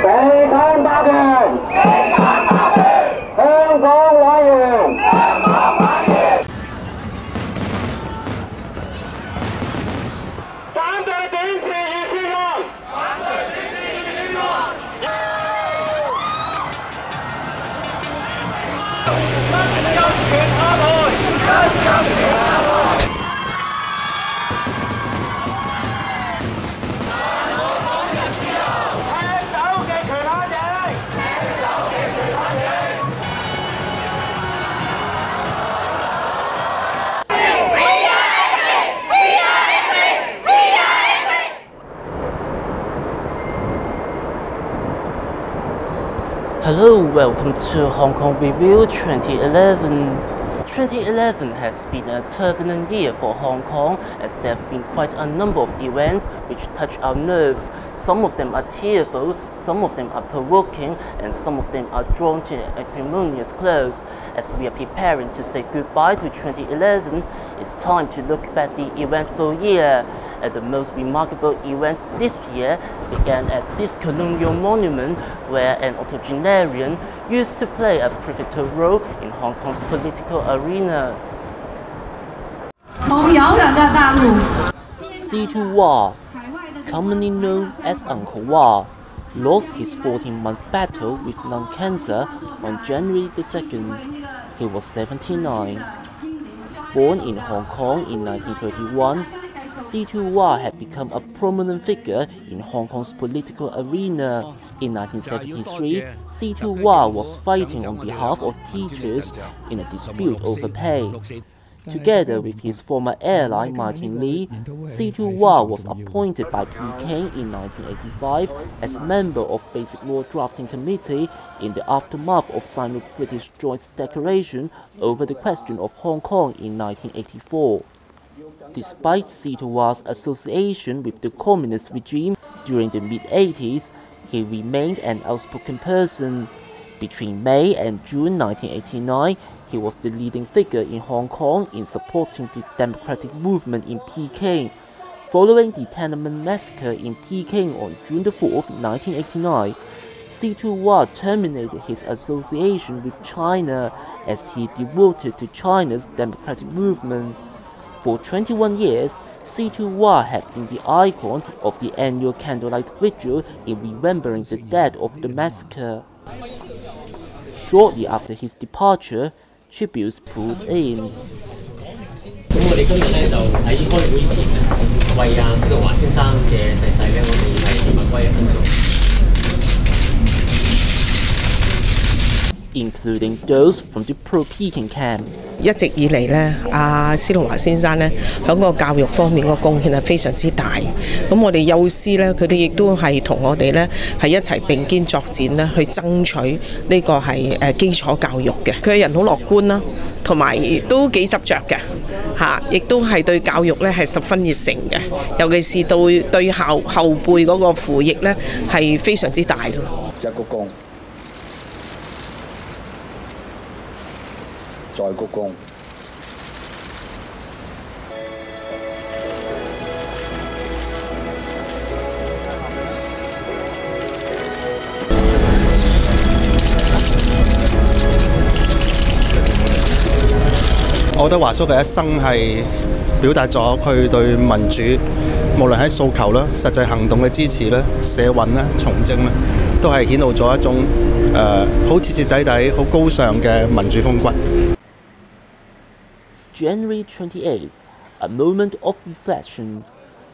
地產霸權，香港委員。反對短視預算案，反對短視預算案。跟權下台，跟權下台。Hello, welcome to Hong Kong Review 2011. 2011 has been a turbulent year for Hong Kong, as there have been quite a number of events which touch our nerves. Some of them are tearful, some of them are provoking, and some of them are drawn to an acrimonious close. As we are preparing to say goodbye to 2011, it's time to look back the eventful year. And the most remarkable event this year began at this colonial monument, where an octogenarian used to play a pivotal role in Hong Kong's political arena. C2 Wah, commonly known as Uncle Wah, lost his 14-month battle with lung cancer on January the 2nd. He was 79. Born in Hong Kong in 1931, C2 Wah had become a prominent figure in Hong Kong's political arena. In 1973, C2 Wah was fighting on behalf of teachers in a dispute over pay. Together with his former ally Martin Lee, C2 Wah was appointed by Peking in 1985 as member of Basic Law Drafting Committee in the aftermath of Sino-British Joint Declaration over the question of Hong Kong in 1984. Despite C2 Wah's association with the communist regime during the mid-80s, he remained an outspoken person. Between May and June 1989, he was the leading figure in Hong Kong in supporting the democratic movement in Peking. Following the Tiananmen massacre in Peking on June 4, 1989, C2 Wah terminated his association with China as he devoted to China's democratic movement. For 21 years, C2 Wah had been the icon of the annual candlelight vigil in remembering the dead of the massacre. Shortly after his departure, tributes poured in. 我哋今日咧就喺開會前咧，為司徒華先生嘅逝世咧，我哋係默哀1分鐘。 Including those from the pro-Peking camp. 一直以嚟咧，司徒華先生咧喺個教育方面個貢獻係非常之大。咁我哋幼師咧，佢哋亦都係同我哋咧係一齊並肩作戰咧，去爭取呢個係基礎教育嘅。佢嘅人好樂觀啦，同埋都幾執着嘅嚇，亦都係對教育咧係十分熱誠嘅，尤其是對後輩嗰個扶益咧係非常之大咯。一鞠躬。 再鞠躬。我覺得華叔嘅一生係表達咗佢對民主，無論喺訴求啦、實際行動嘅支持啦、社運啦、從政啦，都係顯露咗一種好徹徹底底、好高尚嘅民主風骨。 January 28th, a moment of reflection.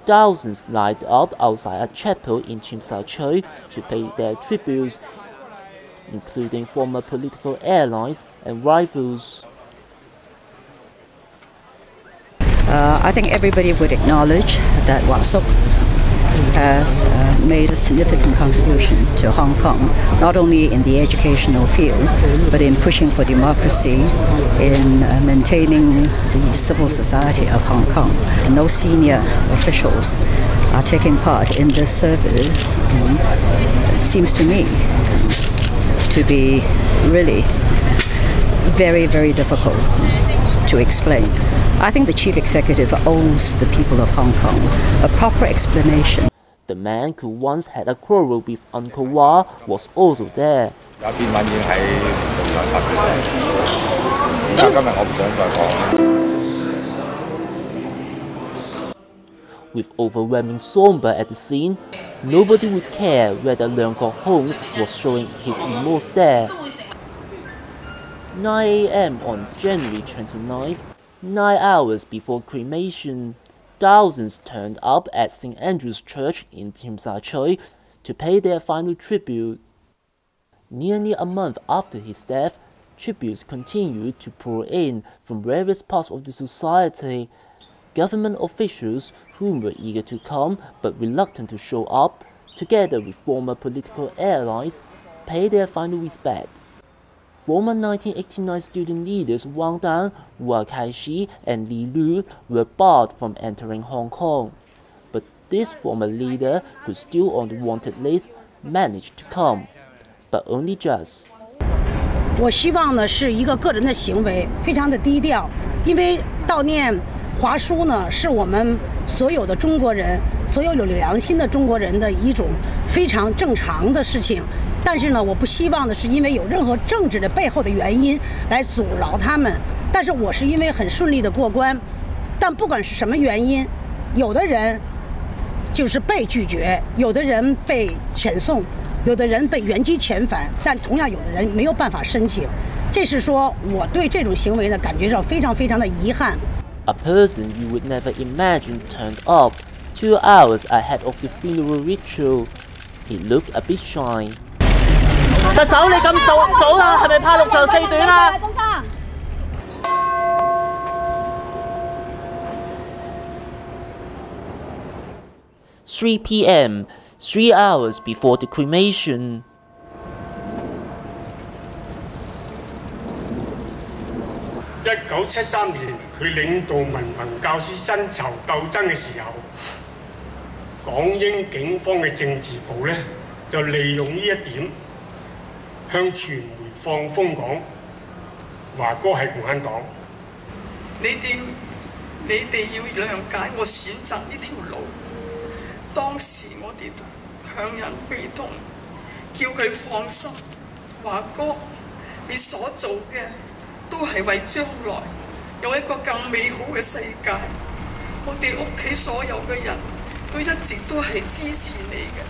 Thousands lined up outside a chapel in Tsim Sha Tsui to pay their tributes, including former political allies and rivals. I think everybody would acknowledge that Wah Suk has made a significant contribution to Hong Kong, not only in the educational field, but in pushing for democracy, in maintaining the civil society of Hong Kong. No senior officials are taking part in this service. It seems to me to be really very, very difficult to explain. I think the chief executive owes the people of Hong Kong a proper explanation. The man who once had a quarrel with Uncle Wa was also there. 有篇文已經喺網上發表咗，今日我唔想再講。 With overwhelming somber at the scene, nobody would care whether Leung Kok-hong was showing his remorse there. 9 a.m. on January 29th, 9 hours before cremation, thousands turned up at St. Andrew's Church in Tsim Sha Tsui to pay their final tribute. Nearly a month after his death, tributes continued to pour in from various parts of the society. Government officials who were eager to come but reluctant to show up, together with former political allies, paid their final respect. Former 1989 student leaders Wang Dan, Hua Kai-shi and Li Lu were barred from entering Hong Kong. But this former leader, who's still on the wanted list, managed to come, but only just. 我希望呢是一个个人的行为，非常的低调，因为悼念华叔呢是我们所有的中国人，所有有良心的中国人的一种非常正常的事情。但是呢，我不希望的是因为有任何政治的背后的原因来阻挠他们。但是我是因为很顺利的过关，但不管是什么原因，有的人就是被拒绝，有的人被遣送，有的人被原机遣返，但同样有的人没有办法申请。这是说我对这种行为呢感觉上非常非常的遗憾。 A person you would never imagine turned up 2 hours ahead of the funeral ritual. He looked a bit shy. 特首，你咁早啦，係咪怕6長4短啊？鍾生。 3 p.m., 3 hours before the cremation. 1973年，佢領導文憑教師薪酬鬥爭嘅時候，港英警方嘅政治部呢，就利用呢一點，向傳媒放風講華哥係共產黨。你哋要諒解我選擇呢條路。當時我哋強忍悲痛，叫佢放心，華哥，你所做嘅。 都係為將來有一個更美好嘅世界。我哋屋企所有嘅人都一直都係支持你嘅。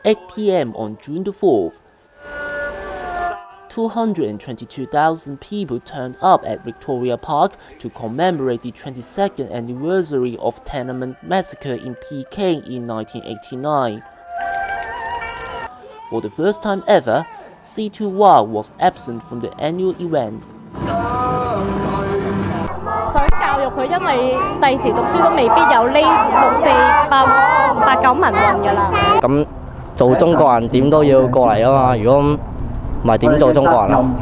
8 p.m. on June the 4th, 222,000 people turned up at Victoria Park to commemorate the 22nd anniversary of Tiananmen massacre in Peking in 1989. For the first time ever, C2Wa was absent from the annual event. 想教育佢，因為第時讀書都未必有呢6、4、8、9民運㗎啦。咁做中國人點都要過嚟啊嘛！如果唔係點做中國人啊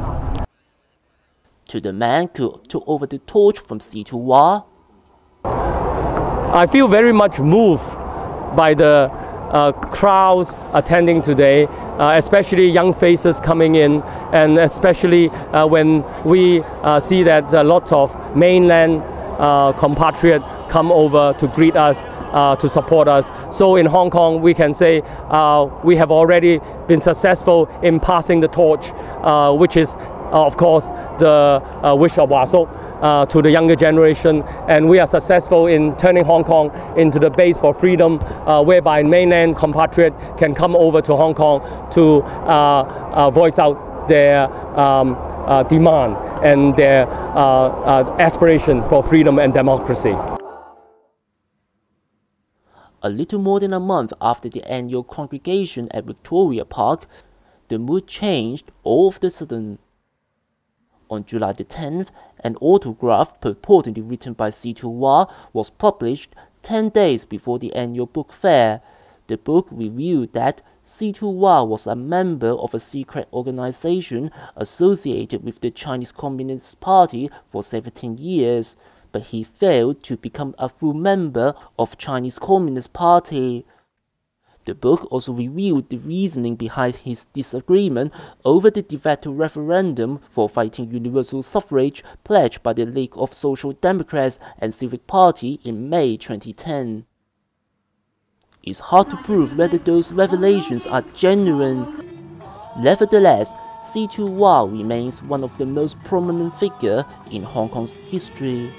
To the man who took over the torch from C2Wa, I feel very much moved by the crowds attending today, especially young faces coming in, and especially when we see that lots of mainland compatriots come over to greet us, to support us. So in Hong Kong, we can say we have already been successful in passing the torch, which is of course the wish of Wah Suk to the younger generation, and we are successful in turning Hong Kong into the base for freedom, whereby mainland compatriots can come over to Hong Kong to voice out their demand and their aspiration for freedom and democracy. A little more than a month after the annual congregation at Victoria Park, the mood changed all of a sudden. On July the 10th, an autograph purportedly written by C2Hua was published 10 days before the annual book fair. The book revealed that C2Hua was a member of a secret organization associated with the Chinese Communist Party for 17 years, but he failed to become a full member of Chinese Communist Party. The book also revealed the reasoning behind his disagreement over the de facto referendum for fighting universal suffrage pledged by the League of Social Democrats and Civic Party in May 2010. It's hard to prove whether those revelations are genuine. Nevertheless, C2Hua remains one of the most prominent figures in Hong Kong's history.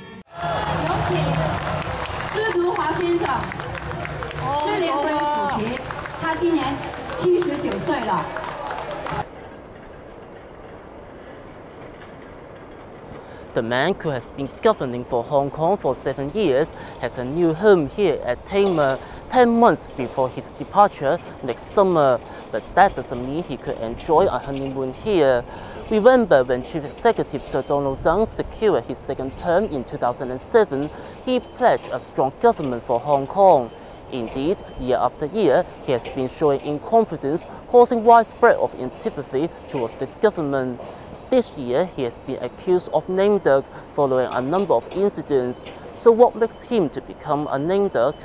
The man who has been governing for Hong Kong for 7 years has a new home here at Tamar 10 months before his departure next summer, but that doesn't mean he could enjoy a honeymoon here. Remember when Chief Executive Sir Donald Tsang secured his second term in 2007, he pledged a strong government for Hong Kong. Indeed, year after year, he has been showing incompetence, causing widespread of antipathy towards the government. This year, he has been accused of name duck following a number of incidents. So what makes him to become a name duck?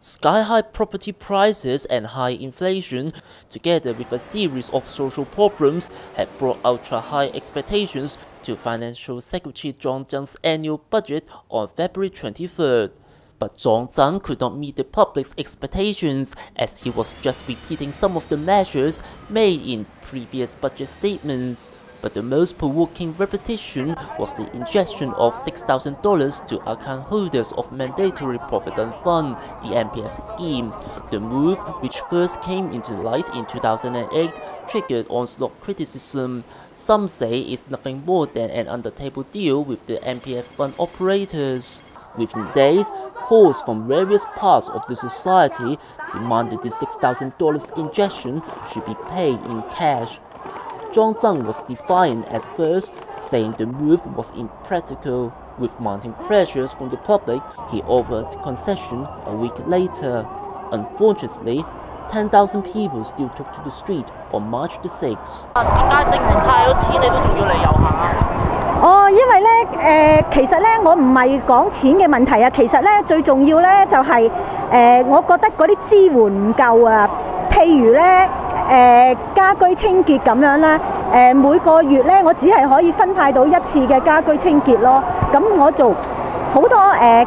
Sky-high property prices and high inflation, together with a series of social problems, had brought ultra-high expectations to Financial Secretary John Tsang's annual budget on February 23rd. But John Tsang could not meet the public's expectations, as he was just repeating some of the measures made in previous budget statements. But the most provoking repetition was the injection of $6,000 to account holders of Mandatory Provident Fund, the MPF scheme. The move, which first came into light in 2008, triggered onslaught criticism. Some say it's nothing more than an under-table deal with the MPF fund operators. Within days, calls from various parts of the society demanded the $6,000 injection should be paid in cash. John Tsang was defiant at first, saying the move was impractical. With mounting pressures from the public, he offered concession a week later. Unfortunately, 10,000 people still took to the street on March the 6th. 因為咧其實咧我唔係講錢嘅問題啊，其實咧最重要咧就係我覺得嗰啲支援唔夠啊。譬如咧家居清潔咁樣啦，每個月咧我只係可以分派到一次嘅家居清潔咯。咁我做好多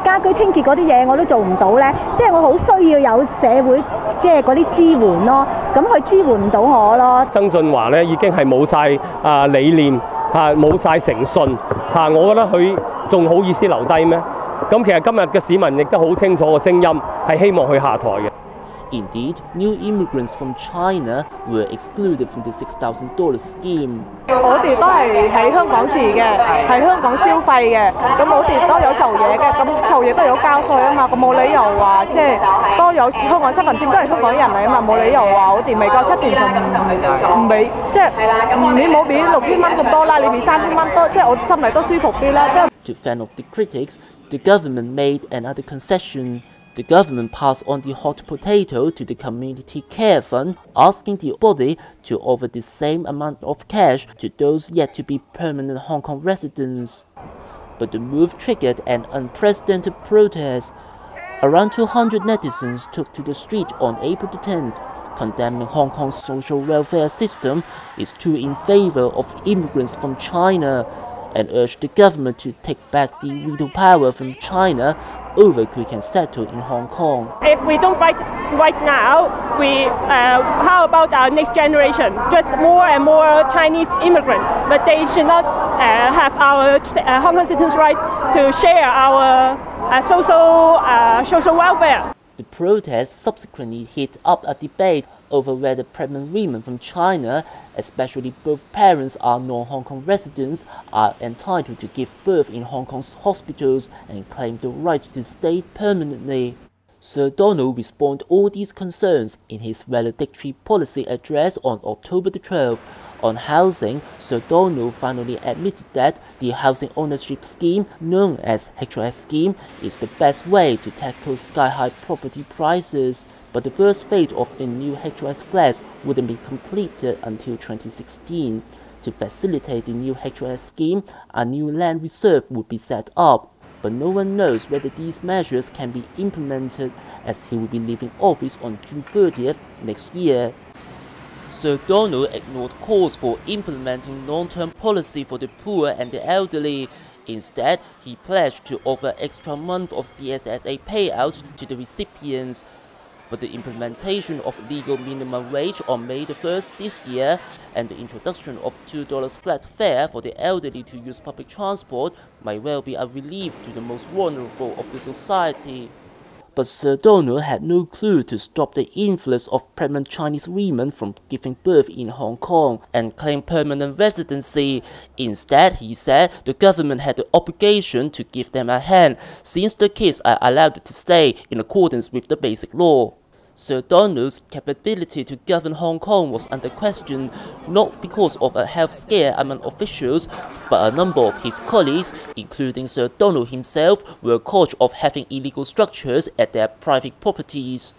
家居清潔嗰啲嘢我都做唔到咧，即係我好需要有社會即係嗰啲支援咯。咁佢支援唔到我咯。曾俊華咧已經係冇晒理念。冇晒誠信我覺得佢仲好意思留低咩？咁其實今日嘅市民亦都好清楚嘅聲音，係希望佢下台嘅。Indeed, new immigrants from China were excluded from the $6,000 scheme. 我哋都係喺香港住嘅，喺香港消費嘅，咁我哋都有做嘢嘅，咁做嘢都有交稅啊嘛，咁冇理由話即係都有香港身份證都係香港人嚟啊嘛，冇理由話我哋未夠7年就唔俾，即係你冇俾6000蚊咁多啦，你俾3000蚊都，即係我心裡都舒服啲啦。To fend off the critics, the government made another concession. The government passed on the hot potato to the Community Care Fund, asking the body to offer the same amount of cash to those yet to be permanent Hong Kong residents. But the move triggered an unprecedented protest. Around 200 netizens took to the street on April the 10th, condemning Hong Kong's social welfare system is too in favor of immigrants from China, and urged the government to take back the veto power from China over quick and settle in Hong Kong. If we don't fight right now, how about our next generation? Just more and more Chinese immigrants, but they should not have our Hong Kong citizens' right to share our social welfare. The protests subsequently heated up a debate over whether pregnant women from China, especially both parents are non-Hong Kong residents, are entitled to give birth in Hong Kong's hospitals and claim the right to stay permanently. Sir Donald responded to all these concerns in his valedictory policy address on October the 12th, On housing, Sir Donald finally admitted that the housing ownership scheme, known as HOS scheme, is the best way to tackle sky-high property prices. But the first phase of the new HOS flats wouldn't be completed until 2016. To facilitate the new HOS scheme, a new land reserve would be set up. But no one knows whether these measures can be implemented, as he will be leaving office on June 30th next year. Sir Donald ignored calls for implementing long-term policy for the poor and the elderly. Instead, he pledged to offer extra month of CSSA payouts to the recipients. But the implementation of legal minimum wage on May the 1st this year and the introduction of $2 flat fare for the elderly to use public transport might well be a relief to the most vulnerable of the society. But Sir Donald had no clue to stop the influx of pregnant Chinese women from giving birth in Hong Kong and claim permanent residency. Instead, he said the government had the obligation to give them a hand, since the kids are allowed to stay in accordance with the basic law. Sir Donald's capability to govern Hong Kong was under question, not because of a health scare among officials, but a number of his colleagues, including Sir Donald himself, were accused of having illegal structures at their private properties.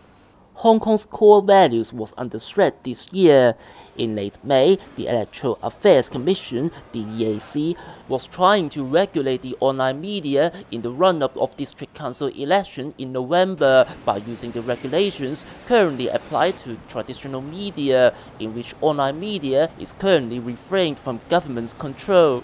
Hong Kong's core values was under threat this year. In late May, the Electoral Affairs Commission, the EAC, was trying to regulate the online media in the run-up of District Council election in November by using the regulations currently applied to traditional media, in which online media is currently refrained from government's control.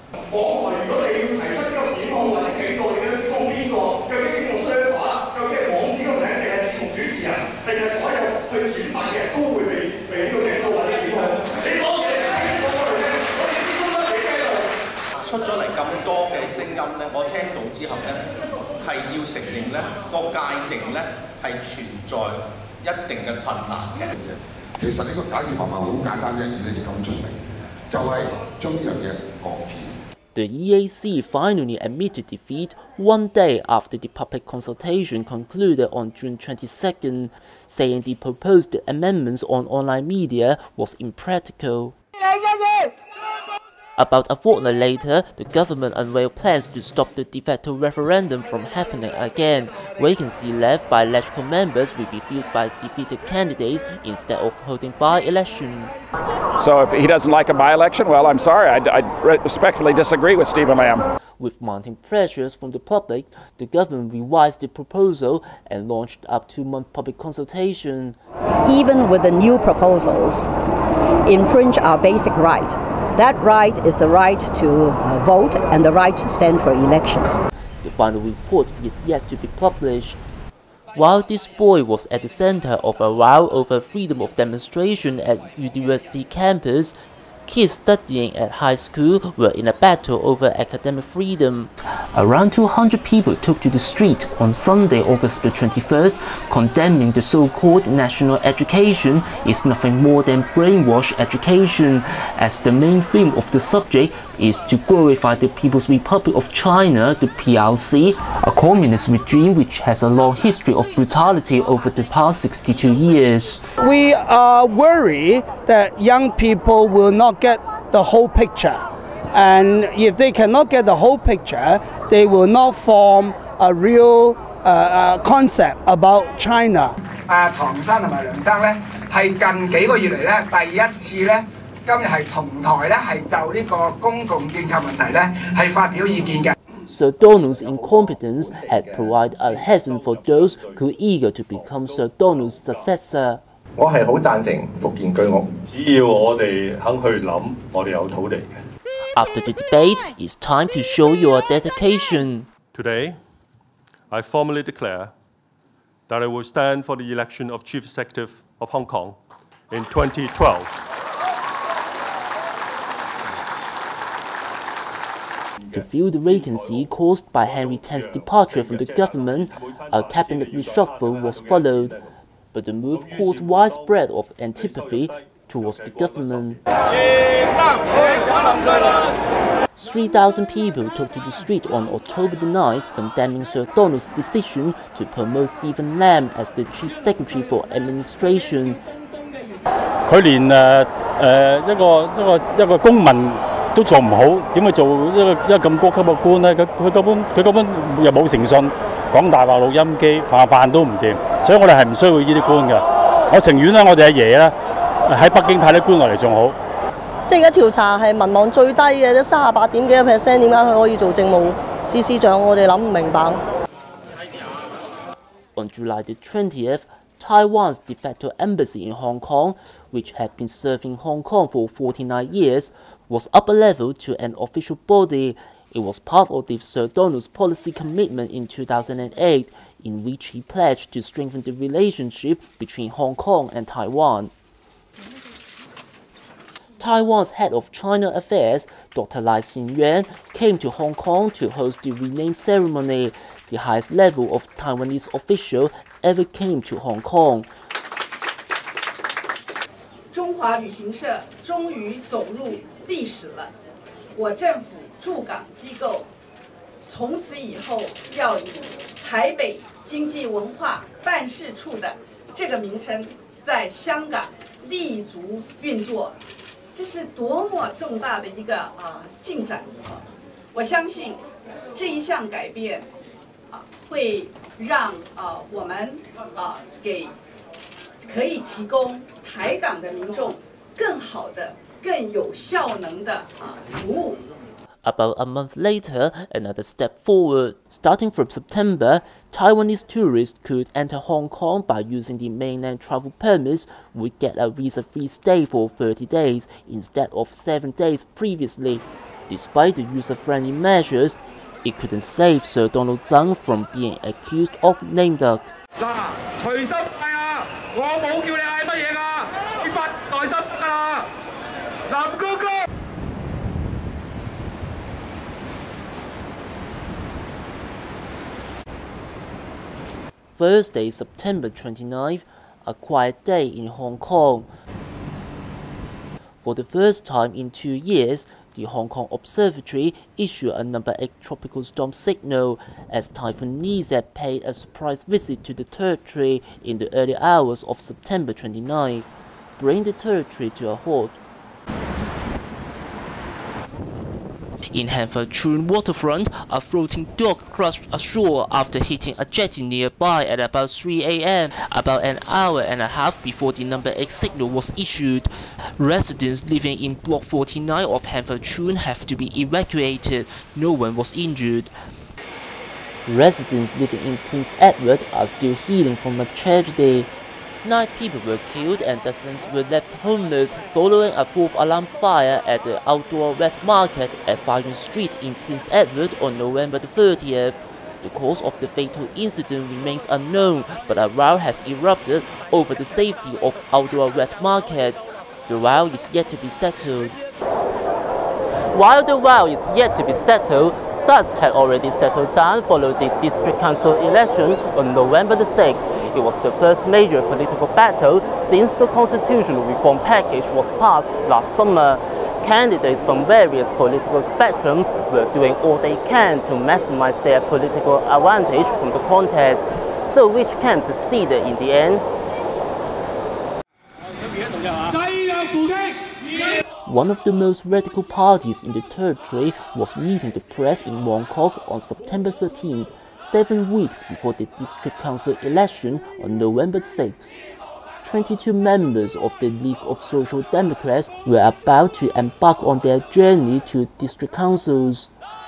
The EAC finally admitted defeat one day after the public consultation concluded on June 22nd, saying the proposed amendments on online media was impractical. About a fortnight later, the government unveiled plans to stop the de facto referendum from happening again. Vacancy left by electoral members will be filled by defeated candidates instead of holding by-election. So if he doesn't like a by-election, well, I'm sorry, I respectfully disagree with Stephen Lam. With mounting pressures from the public, the government revised the proposal and launched a 2-month public consultation. Even with the new proposals, infringe our basic right. That right is the right to vote and the right to stand for election. The final report is yet to be published. While this boy was at the center of a row over freedom of demonstration at university campus, kids studying at high school were in a battle over academic freedom. Around 200 people took to the street on Sunday, August the 21st, condemning the so-called national education is nothing more than brainwash education, as the main theme of the subject is to glorify the People's Republic of China, the PRC, a communist regime which has a long history of brutality over the past 62 years. We are worried that young people will not get the whole picture. And if they cannot get the whole picture, they will not form a real concept about China. 唐生同埋梁生咧，係近幾個月嚟咧第一次咧，今日係同台咧係就呢個公共政策問題咧係發表意見嘅。Sir Donald's incompetence had provided a heaven for those who were eager to become Sir Donald's successor. 我係好贊成復建居屋，只要我哋肯去諗，我哋有土地嘅。 After the debate, it's time to show your dedication. Today, I formally declare that I will stand for the election of Chief Executive of Hong Kong in 2012. To fill the vacancy caused by Henry Tan's departure from the government, a cabinet reshuffle was followed, but the move caused widespread of antipathy towards the government. 3,000 people took to the street on October the 9th, condemning Sir Donald's decision to promote Stephen Lam as the Chief Secretary for Administration. 佢連一個公民都做唔好，點會做一個咁高級嘅官咧？佢根本又冇誠信，講大話錄音機，飯都唔掂，所以我哋係唔需要呢啲官㗎。我情願咧，我哋阿爺咧喺北京派啲官落嚟仲好。即係而家調查係民望最低嘅，得38點幾%，點解佢可以做政務司司長？我哋諗唔明白。On July the 20th, Taiwan's de facto embassy in Hong Kong, which had been serving Hong Kong for 49 years, was up-leveled to an official body. It was part of Sir Donald's policy commitment in 2008, in which he pledged to strengthen the relationship between Hong Kong and Taiwan. Taiwan's head of China Affairs, Dr. Lai Xin-yuan, came to Hong Kong to host the rename ceremony, the highest level of Taiwanese official ever came to Hong Kong. 中华旅行社终于走入历史了。我政府驻港机构从此以后要以台北经济文化办事处的这个名称在香港立足运作。这是多么重大的一个进展啊！我相信这一项改变会让我们可以提供台港的民众更好的、更有效能的服务。About a month later, another step forward. Starting from September, Taiwanese tourists could enter Hong Kong by using the mainland travel permits, would get a visa-free stay for 30 days instead of 7 days previously. Despite the user-friendly measures, it couldn't save Sir Donald Tsang from being accused of lame duck. 隨心嗌啊！我冇叫你嗌乜嘢㗎，你發內心㗎啦，林哥哥。Thursday, September 29th, a quiet day in Hong Kong. For the first time in 2 years, the Hong Kong Observatory issued a number 8 tropical storm signal as Typhoon Nisette paid a surprise visit to the territory in the early hours of September 29th, bringing the territory to a halt. In Hanford-Chun waterfront, a floating dock crashed ashore after hitting a jetty nearby at about 3 a.m., about an hour and a half before the number 8 signal was issued. Residents living in Block 49 of Hanford-Chun have to be evacuated. No one was injured. Residents living in Prince Edward are still healing from a tragedy. 9 people were killed and dozens were left homeless following a 4th alarm fire at the outdoor wet market at Fayun Street in Prince Edward on November the 30th. The cause of the fatal incident remains unknown, but a row has erupted over the safety of outdoor wet market. The row is yet to be settled. While the row is yet to be settled, dust had already settled down following the district council election on November the 6th. It was the first major political battle since the constitutional reform package was passed last summer. Candidates from various political spectrums were doing all they can to maximize their political advantage from the contest. So which camp succeeded in the end? One of the most radical parties in the territory was meeting the press in Mong Kok on September 13th, 7 weeks before the district council election on November 6th. 22 members of the League of Social Democrats were about to embark on their journey to district councils.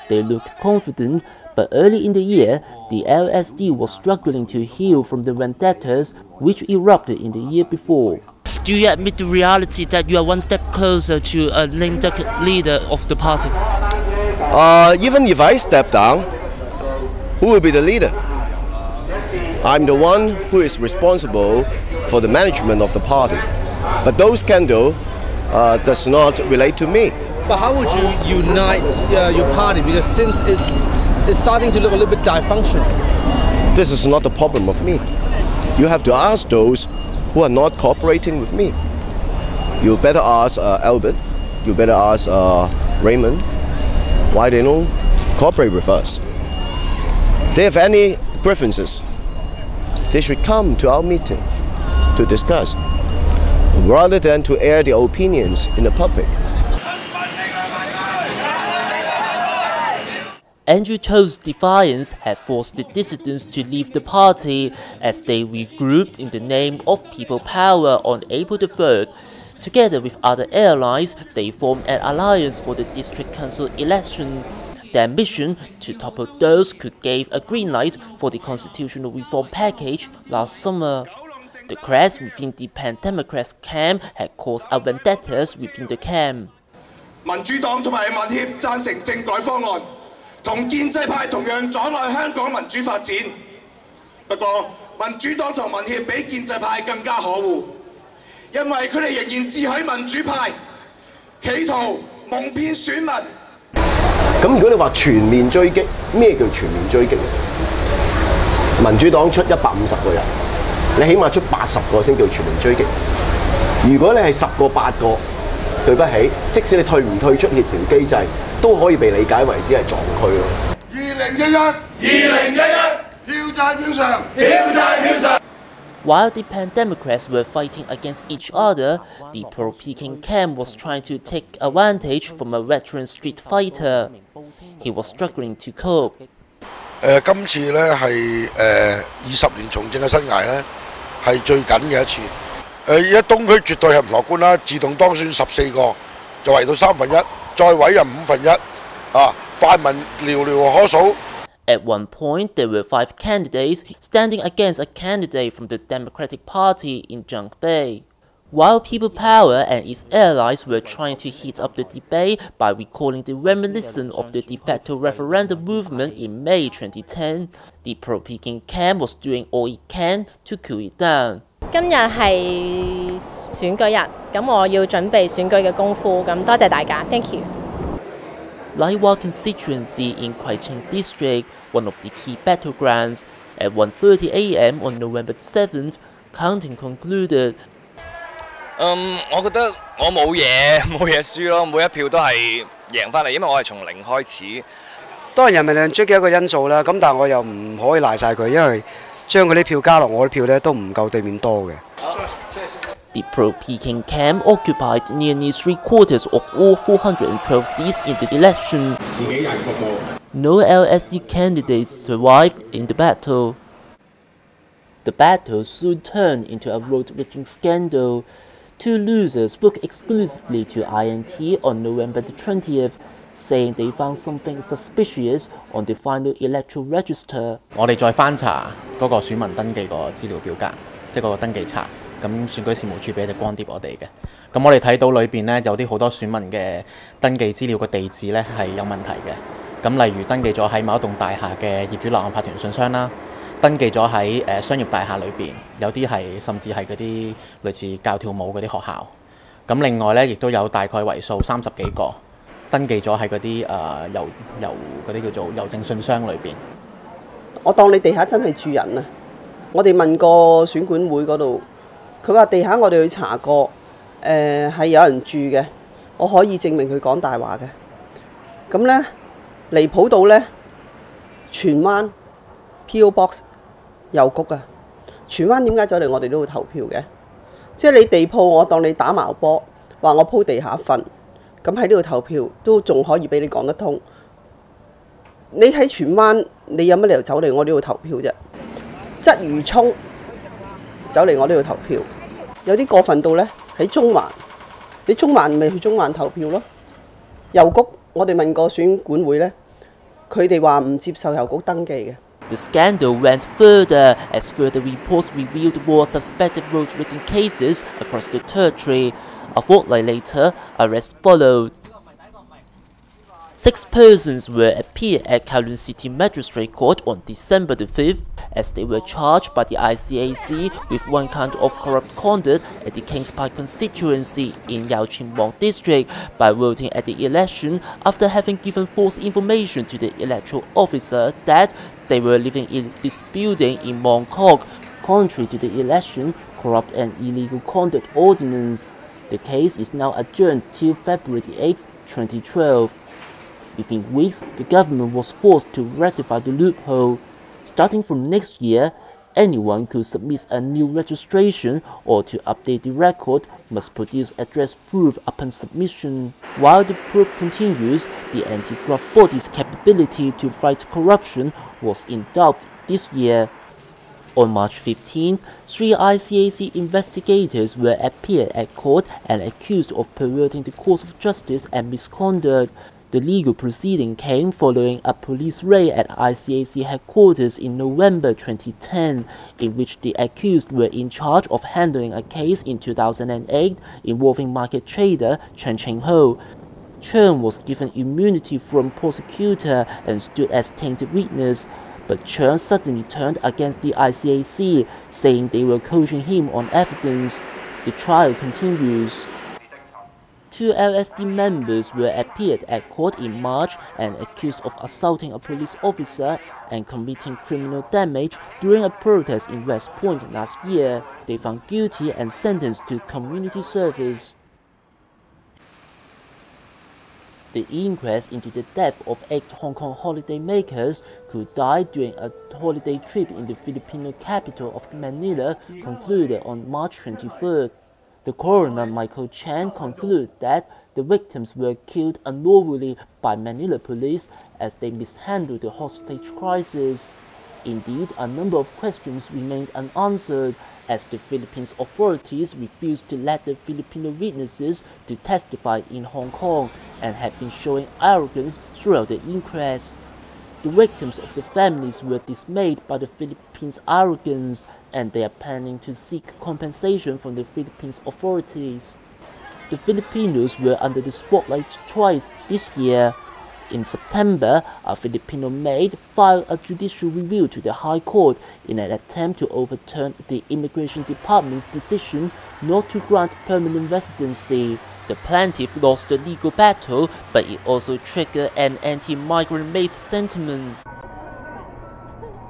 They looked confident, but early in the year, the LSD was struggling to heal from the vendettas which erupted in the year before. Do you admit the reality that you are one step closer to a lame duck leader of the party? Even if I step down, who will be the leader? I'm the one who is responsible for the management of the party. But those scandal does not relate to me. But how would you unite your party? Because since it's starting to look a little bit dysfunctional. This is not the problem of me. You have to ask those who are not cooperating with me. You better ask Albert, you better ask Raymond, why they don't cooperate with us. If they have any grievances, they should come to our meeting to discuss. rather than to air their opinions in the public. Andrew To's defiance had forced the dissidents to leave the party as they regrouped in the name of People Power on April the 3rd. Together with other allies, they formed an alliance for the district council election. Their mission to topple those who gave a green light for the constitutional reform package last summer. The clash within the Pan-Democrats camp had caused a vendettas within the camp. 民主黨同埋民協贊成政改方案，同建制派同樣阻礙香港民主發展。不過，民主黨同民協比建制派更加可惡，因為佢哋仍然自詡民主派，企圖蒙騙選民。咁如果你話全面追擊，咩叫全面追擊？民主黨出150個人，你起碼出80個先叫全面追擊。如果你係10個8個，對不起，即使你退唔退出協調機制，都可以被理解為只係撞區咯。2011，票債票償，票債票償。While the Pan-Democrats were fighting against each other, the pro-Peking camp was trying to take advantage from a veteran street fighter. He was struggling to cope. 今次咧係20年從政嘅生涯咧係最緊嘅一次。而家東區絕對係唔樂觀啦，自動當選14個，就圍到1/3，再委任1/5，泛民寥寥可數。At one point, there were 5 candidates standing against a candidate from the Democratic Party in Junk Bay. While People Power and its allies were trying to heat up the debate by recalling the reminiscence of the de facto referendum movement in May 2010, the pro-Peking camp was doing all it can to cool it down. 今日係選舉日，咁我要準備選舉嘅功夫，咁多謝大家 ，thank you。Laiwa constituency in Kwai-Cheng district, one of the key battlegrounds, at 1:30 a.m. on November 7th, counting concluded. 我覺得我冇嘢輸咯，每一票都係贏翻嚟，因為我係從零開始。當然人民量追嘅一個因素啦，咁但係我又唔可以賴晒佢，因為將嗰啲票加落我啲票咧都唔夠對面多嘅。The pro-Peking camp occupied nearly 3/4 of all 412 seats in the election. No LSD candidates survived in the battle. The battle soon turned into a road-raging scandal. 2 losers spoke exclusively to INT on November the 20th, saying they found something suspicious on the final electoral register. 我哋再翻查嗰個選民登記個資料表格，即係嗰個登記冊。咁選舉事務處俾一隻光碟我哋嘅，咁我哋睇到裏邊咧有啲好多選民嘅登記資料個地址咧係有問題嘅。咁例如登記咗喺某一棟大廈嘅業主立案法團信箱啦，登記咗喺商業大廈裏邊，有啲係甚至係嗰啲類似教跳舞嗰啲學校。咁另外咧亦都有大概為數30幾個登記咗喺嗰啲嗰啲叫做郵政信箱裏邊。我當你地下真係住人啊！我哋問過選管會嗰度。佢話地下我哋去查過，係有人住嘅，我可以證明佢講大話嘅。咁咧離譜到咧，荃灣 P.O. Box 郵局啊，荃灣點解走嚟我哋都會投票嘅？即係你地鋪，我當你打矛波，話我鋪地下瞓，咁喺呢度投票都仲可以俾你講得通。你喺荃灣，你有乜理由走嚟我呢度投票啫？鰂魚涌走嚟我呢度投票。有啲過分到咧喺中環，你中環咪去中環投票咯。郵局我哋問過選管會咧，佢哋話唔接受郵局登記嘅。The scandal went further as further reports revealed more suspected road-raging cases across the territory. A fortnight later, arrests followed. 6 persons were appeared at Kowloon City Magistrate Court on December the 5th as they were charged by the ICAC with 1 count of corrupt conduct at the Kings Park constituency in Yau Chin Wong district by voting at the election after having given false information to the electoral officer that they were living in this building in Mong Kok, contrary to the election, corrupt and illegal conduct ordinance. The case is now adjourned till February 8, 2012. Within weeks, the government was forced to rectify the loophole. Starting from next year, Anyone who submits a new registration or to update the record must produce address proof upon submission. While the probe continues, the anti-graft body's capability to fight corruption was in doubt this year. On March 15, 3 ICAC investigators were appeared at court and accused of perverting the course of justice and misconduct. The legal proceeding came following a police raid at ICAC headquarters in November 2010, in which the accused were in charge of handling a case in 2008 involving market trader Chen Cheng-ho. Chen was given immunity from prosecutor and stood as tainted witness, but Chen suddenly turned against the ICAC, saying they were coaching him on evidence. The trial continues. 2 LSD members were appeared at court in March and accused of assaulting a police officer and committing criminal damage during a protest in West Point last year. They found guilty and sentenced to community service. The inquest into the death of 8 Hong Kong holidaymakers who died during a holiday trip in the Filipino capital of Manila concluded on March 23rd. The coroner Michael Chan concluded that the victims were killed unlawfully by Manila police as they mishandled the hostage crisis. Indeed, a number of questions remained unanswered as the Philippines authorities refused to let the Filipino witnesses to testify in Hong Kong and had been showing arrogance throughout the inquest. The victims of the families were dismayed by the Philippines' arrogance, and they are planning to seek compensation from the Philippines authorities. The Filipinos were under the spotlight twice this year. In September, a Filipino maid filed a judicial review to the High Court in an attempt to overturn the Immigration Department's decision not to grant permanent residency. The plaintiff lost the legal battle, but it also triggered an anti-migrant maid sentiment.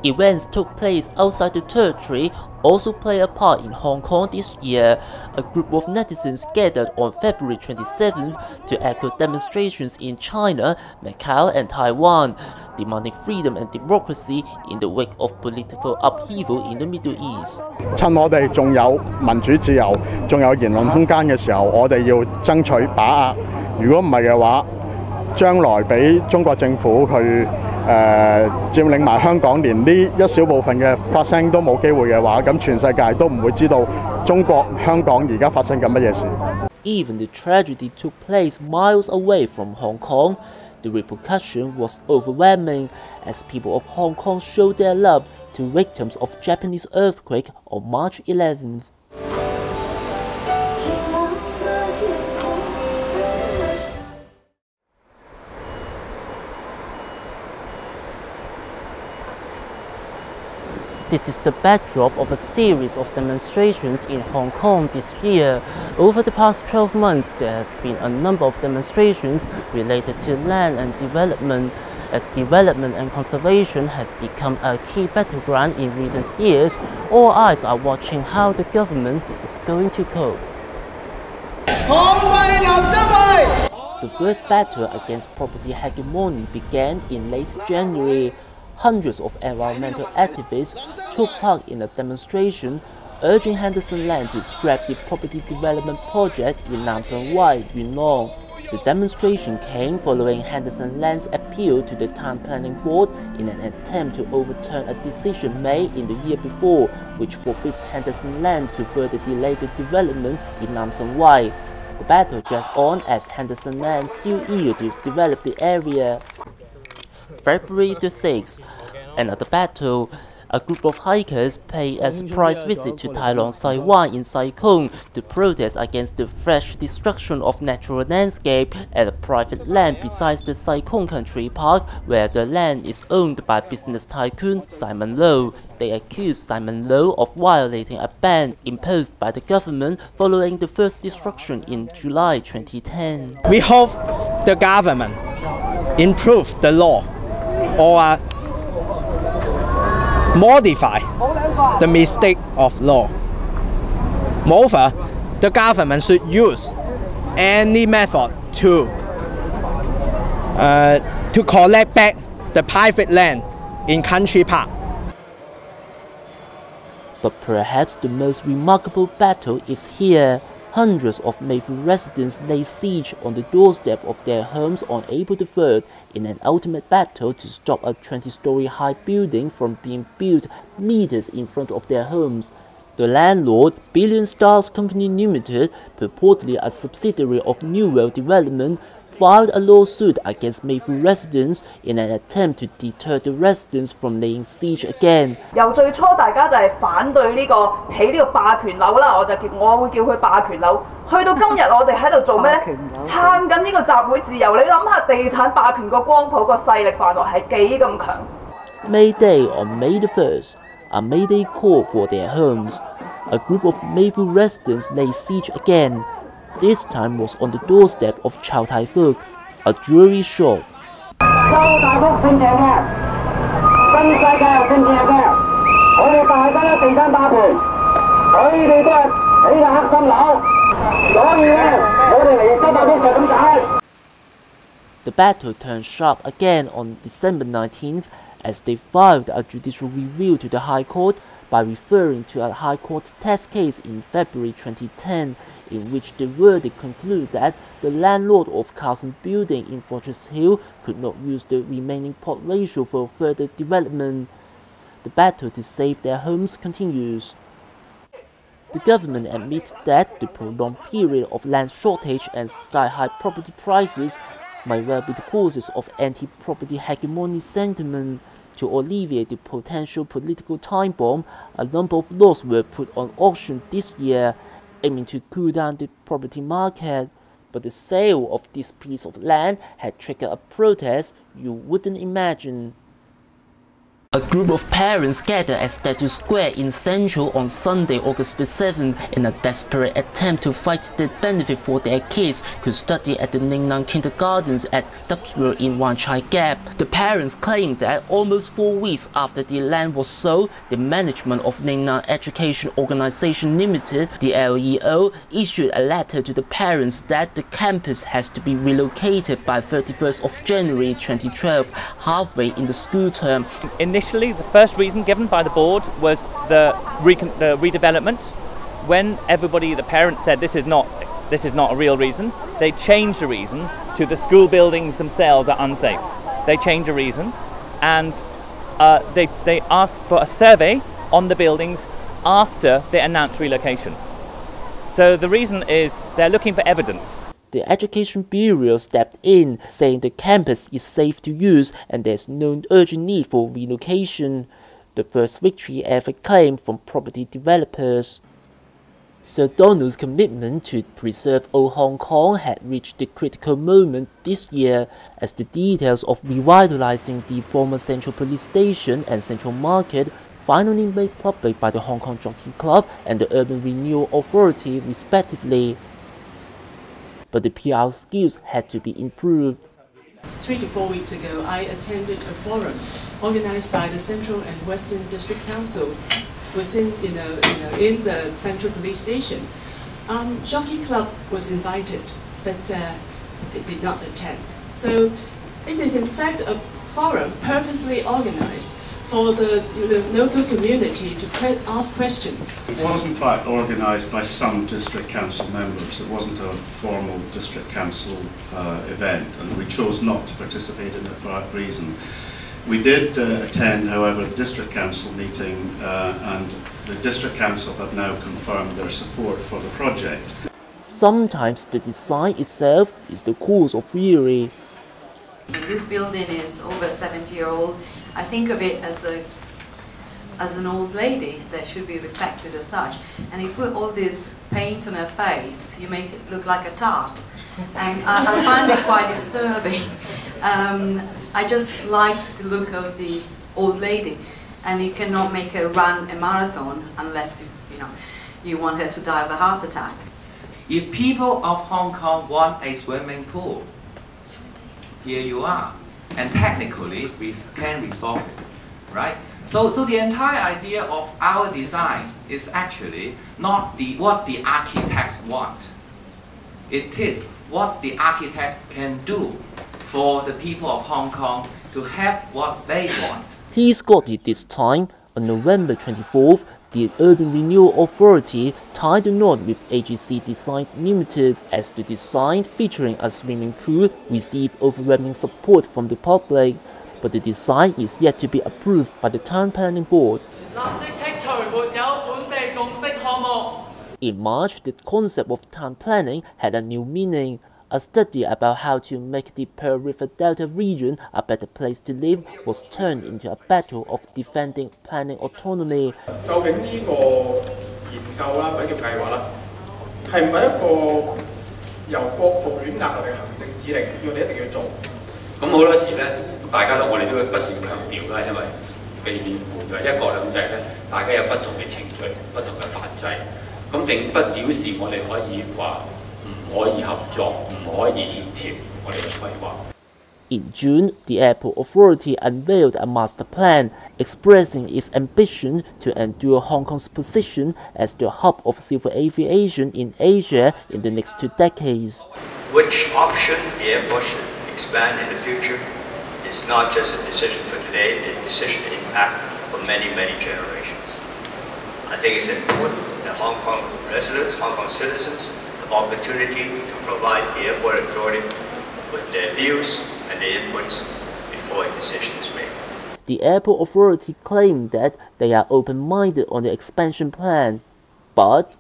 Events took place outside the territory also played a part in Hong Kong this year. A group of netizens gathered on February 27th to echo demonstrations in China, Macau and Taiwan, demanding freedom and democracy in the wake of political upheaval in the Middle East. 趁我哋仲有民主自由，仲有言論空間嘅時候，我哋要爭取把握。如果唔係嘅話，將來俾中國政府去佔領埋香港，連呢一小部分嘅發聲都冇機會嘅話，咁全世界都唔會知道中國香港而家發生緊乜嘢事。Even the tragedy took place miles away from Hong Kong. The repercussion was overwhelming as people of Hong Kong showed their love to victims of Japanese earthquake on March 11th. This is the backdrop of a series of demonstrations in Hong Kong this year. Over the past 12 months, there have been a number of demonstrations related to land and development. As development and conservation has become a key battleground in recent years, all eyes are watching how the government is going to cope. The first battle against property hegemony began in late January. Hundreds of environmental activists took part in a demonstration urging Henderson Land to scrap the property development project in Nam Son Wai, Yuen Long. The demonstration came following Henderson Land's appeal to the Town Planning Board in an attempt to overturn a decision made in the year before, which forbids Henderson Land to further delay the development in Nam Son Wai. The battle drags on as Henderson Land still eager to develop the area. February the 6th, another battle. A group of hikers paid a surprise visit to Tai Lung Sai Wan in Sai Kung to protest against the fresh destruction of natural landscape at a private land besides the Sai Kung Country Park, where the land is owned by business tycoon Simon Low. They accused Simon Low of violating a ban imposed by the government following the first destruction in July 2010. We hope the government improve the law or modify the mistake of law. Moreover, the government should use any method to collect back the private land in country park. But perhaps the most remarkable battle is here. Hundreds of Mayfield residents lay siege on the doorstep of their homes on April the 3rd in an ultimate battle to stop a 20-story high building from being built meters in front of their homes. The landlord, Billion Stars Company Limited, purportedly a subsidiary of Newell Development, filed a lawsuit against Mayfield residents in an attempt to deter the residents from laying siege again. 由最初大家就係反對呢個起呢個霸權樓啦，我會叫佢霸權樓。去到今日我哋喺度做咩咧？撐緊呢個集會自由。你諗下，地產霸權個光譜個勢力範圍係幾咁強 May Day on May the 1st, a May Day call for their homes. A group of Mayfield residents lay siege again. This time was on the doorstep of Chow Tai Fook, a jewelry shop. 周大福姓鄭嘅，新世界又姓鄭嘅，我哋大家咧地產霸權，佢哋都係起嘅黑心樓，所以咧我哋嚟周大福就咁解。The battle turned sharp again on December 19th as they filed a judicial review to the High Court by referring to a High Court test case in February 2010 in which the verdict concluded that the landlord of Carson Building in Fortress Hill could not use the remaining plot ratio for further development. The battle to save their homes continues. The government admits that the prolonged period of land shortage and sky-high property prices might well be the causes of anti-property hegemony sentiment. To alleviate the potential political time bomb, a number of lots were put on auction this year, aiming to cool down the property market. But the sale of this piece of land had triggered a protest you wouldn't imagine. A group of parents gathered at Statue Square in Central on Sunday, August the 7th, in a desperate attempt to fight the benefit for their kids could study at the Ningnan kindergartens at Stubbs Road in Wan Chai Gap. The parents claimed that almost 4 weeks after the land was sold, the management of Ningnan Education Organization Limited, the LEO, issued a letter to the parents that the campus has to be relocated by 31st of January 2012, halfway in the school term. Initially, the first reason given by the board was the redevelopment. When the parents said this is not a real reason, they changed the reason to the school buildings themselves are unsafe. They changed the reason, and they asked for a survey on the buildings after they announced relocation. So the reason is they're looking for evidence. The Education Bureau stepped in, saying the campus is safe to use and there's no urgent need for relocation, the first victory ever claimed from property developers. Sir Donald's commitment to preserve old Hong Kong had reached the critical moment this year as the details of revitalizing the former Central Police Station and Central Market finally made public by the Hong Kong Jockey Club and the Urban Renewal Authority respectively. But the PR skills had to be improved. 3 to 4 weeks ago, I attended a forum organized by the Central and Western District Council within, in the Central Police Station. Jockey Club was invited, but they did not attend. So it is in fact a forum purposely organized for the local community to ask questions. It was in fact organised by some district council members. It wasn't a formal district council event, and we chose not to participate in it for that reason. We did attend, however, the district council meeting, and the district council have now confirmed their support for the project. Sometimes the design itself is the cause of fury. This building is over 70-year-old. I think of it as an old lady that should be respected as such. And you put all this paint on her face, you make it look like a tart. And I find it quite disturbing. I just like the look of the old lady. And you cannot make her run a marathon unless you want her to die of a heart attack. If people of Hong Kong want a swimming pool, here you are. And technically, we can resolve it, right? So the entire idea of our design is actually not what the architects want. It is what the architect can do for the people of Hong Kong to have what they want. He's got it this time. On November 24th, the Urban Renewal Authority tied the knot with AGC Design Limited, as the design featuring a swimming pool received overwhelming support from the public, but the design is yet to be approved by the Town Planning Board. In March, the concept of town planning had a new meaning. A study about how to make the Pearl River Delta region a better place to live was turned into a battle of defending planning autonomy. 究竟呢個研究啦，或者叫計劃啦，係唔係一個由各部院壓落嚟嘅行政指令，要我哋一定要做？咁好多時咧，我哋都會不斷強調啦，因為避免誤會一國兩制咧，大家有不同嘅程序、不同嘅法制，咁並不表示我哋可以話。 In June, the airport authority unveiled a master plan expressing its ambition to endure Hong Kong's position as the hub of civil aviation in Asia in the next 2 decades. Which option the airport should expand in the future is not just a decision for today, it's a decision to impact for many, many generations. I think it's important that Hong Kong residents, Hong Kong citizens, opportunity to provide the airport authority with their views and their inputs before a decision is made. The airport authority claimed that they are open-minded on the expansion plan, but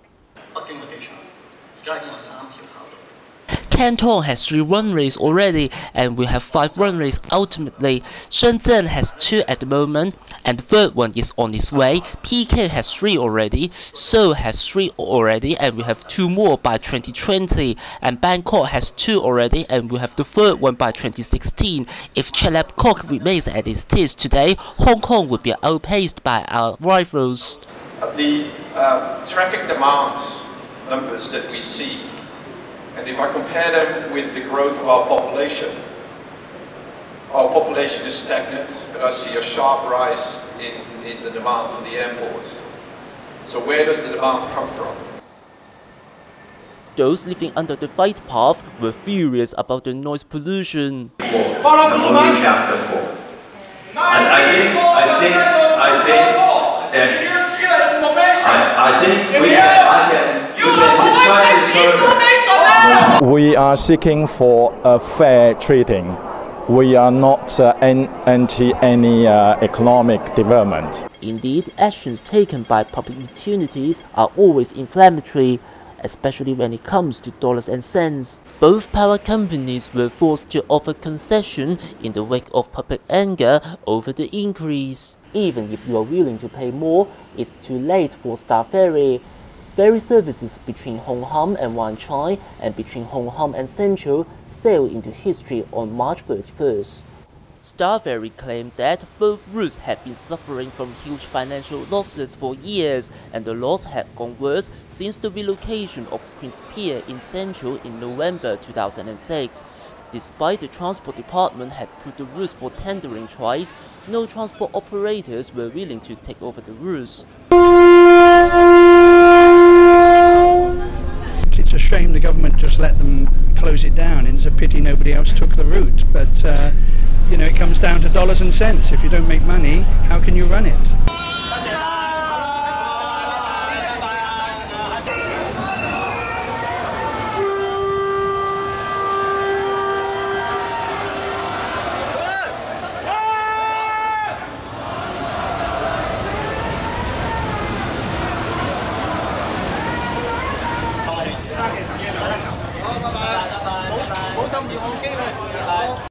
Canton has 3 runways already, and will have 5 runways ultimately. Shenzhen has 2 at the moment, and the 3rd one is on its way. PK has 3 already, Seoul has 3 already, and we have 2 more by 2020. And Bangkok has 2 already, and we have the 3rd one by 2016. If Chalabkok remains as it is today, Hong Kong would be outpaced by our rivals. The traffic demands numbers that we see, and if I compare them with the growth of our population is stagnant, but I see a sharp rise in the demand for the airport. So where does the demand come from? Those living under the flight path were furious about the noise pollution. Only chapter 4. And I think we can discuss this further. We are seeking for a fair treating. We are not anti any economic development. Indeed, actions taken by public utilities are always inflammatory, especially when it comes to dollars and cents. Both power companies were forced to offer concession in the wake of public anger over the increase. Even if you are willing to pay more, it's too late for Star Ferry. Ferry services between Hong Kong and Wan Chai and between Hong Kong and Central sailed into history on March 31st. Star Ferry claimed that both routes had been suffering from huge financial losses for years, and the loss had gone worse since the relocation of Queen's Pier in Central in November 2006. Despite the Transport Department had put the routes for tendering twice, no transport operators were willing to take over the routes. It's a shame the government just let them close it down, and it's a pity nobody else took the route. But you know, it comes down to dollars and cents. If you don't make money, how can you run it?